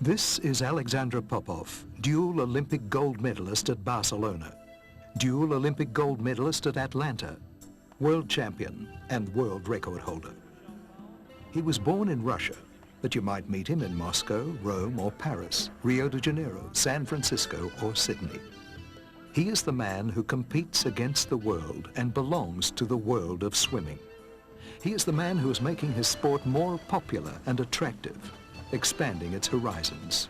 This is Alexander Popov, dual Olympic gold medalist at Barcelona, dual Olympic gold medalist at Atlanta, world champion and world record holder. He was born in Russia, but you might meet him in Moscow, Rome or Paris, Rio de Janeiro, San Francisco or Sydney. He is the man who competes against the world and belongs to the world of swimming. He is the man who is making his sport more popular and attractive, expanding its horizons.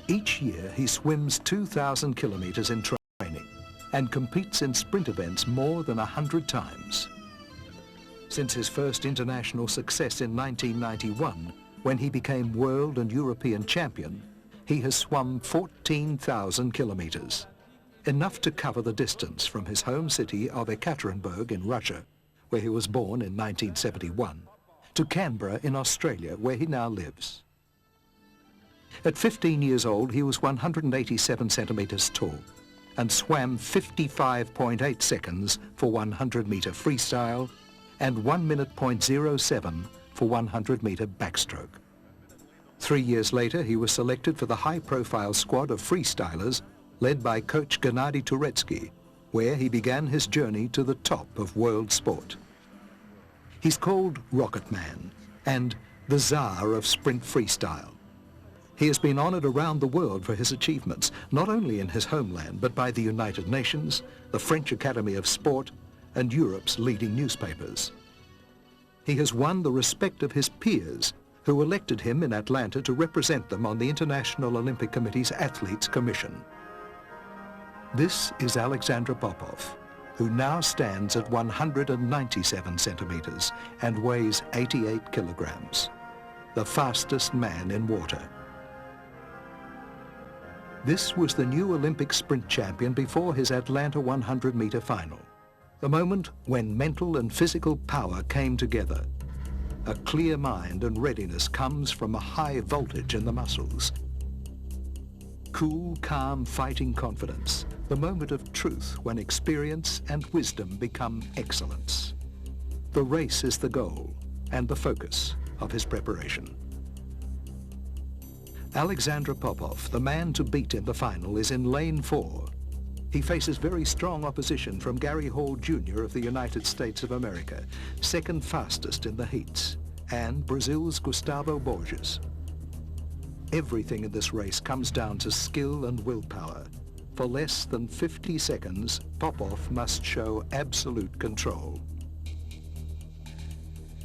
Each year he swims 2,000 kilometers in training and competes in sprint events more than 100 times. Since his first international success in 1991, when he became world and European champion, he has swum 14,000 kilometers, enough to cover the distance from his home city of Ekaterinburg in Russia, where he was born in 1971, to Canberra in Australia, where he now lives. At 15 years old, he was 187 centimeters tall and swam 55.8 seconds for 100-meter freestyle and 1 minute .07 for 100-meter backstroke. 3 years later, he was selected for the high-profile squad of freestylers led by coach Gennady Turetsky, where he began his journey to the top of world sport. He's called Rocket Man and the Tsar of sprint freestyle. He has been honored around the world for his achievements, not only in his homeland, but by the United Nations, the French Academy of Sport, and Europe's leading newspapers. He has won the respect of his peers, who elected him in Atlanta to represent them on the International Olympic Committee's Athletes Commission. This is Alexander Popov, who now stands at 197 centimeters and weighs 88 kilograms, the fastest man in water. This was the new Olympic sprint champion before his Atlanta 100-meter final, the moment when mental and physical power came together. A clear mind and readiness comes from a high voltage in the muscles. Cool, calm, fighting confidence, the moment of truth when experience and wisdom become excellence. The race is the goal and the focus of his preparation. Alexander Popov, the man to beat in the final, is in lane 4. He faces very strong opposition from Gary Hall Jr. of the United States of America, second fastest in the heats, and Brazil's Gustavo Borges. Everything in this race comes down to skill and willpower. For less than 50 seconds, Popov must show absolute control.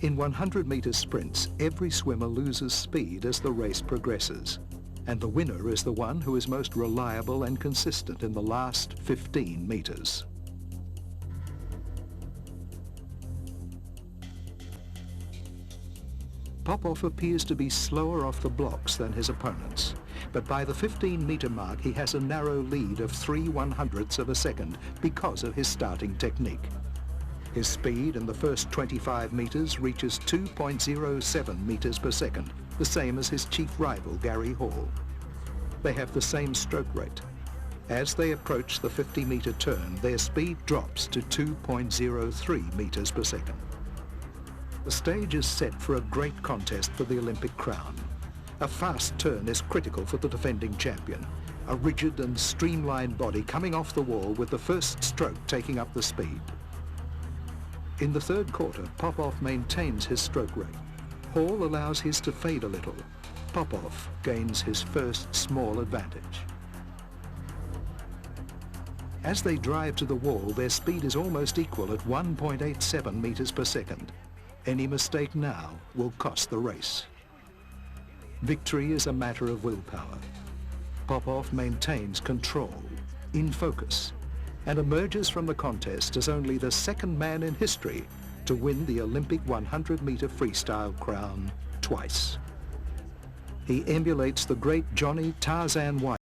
In 100-meter sprints, every swimmer loses speed as the race progresses, and the winner is the one who is most reliable and consistent in the last 15 meters. Popov appears to be slower off the blocks than his opponents, but by the 15-meter mark he has a narrow lead of 3/100ths of a second because of his starting technique. His speed in the first 25 meters reaches 2.07 meters per second, the same as his chief rival, Gary Hall. They have the same stroke rate. As they approach the 50-meter turn, their speed drops to 2.03 meters per second. The stage is set for a great contest for the Olympic crown. A fast turn is critical for the defending champion, a rigid and streamlined body coming off the wall with the first stroke taking up the speed. In the third quarter, Popov maintains his stroke rate. Hall allows his to fade a little. Popov gains his first small advantage. As they drive to the wall, their speed is almost equal at 1.87 meters per second. Any mistake now will cost the race. Victory is a matter of willpower. Popov maintains control, in focus, and emerges from the contest as only the second man in history to win the Olympic 100-meter freestyle crown twice. He emulates the great Johnny Tarzan White.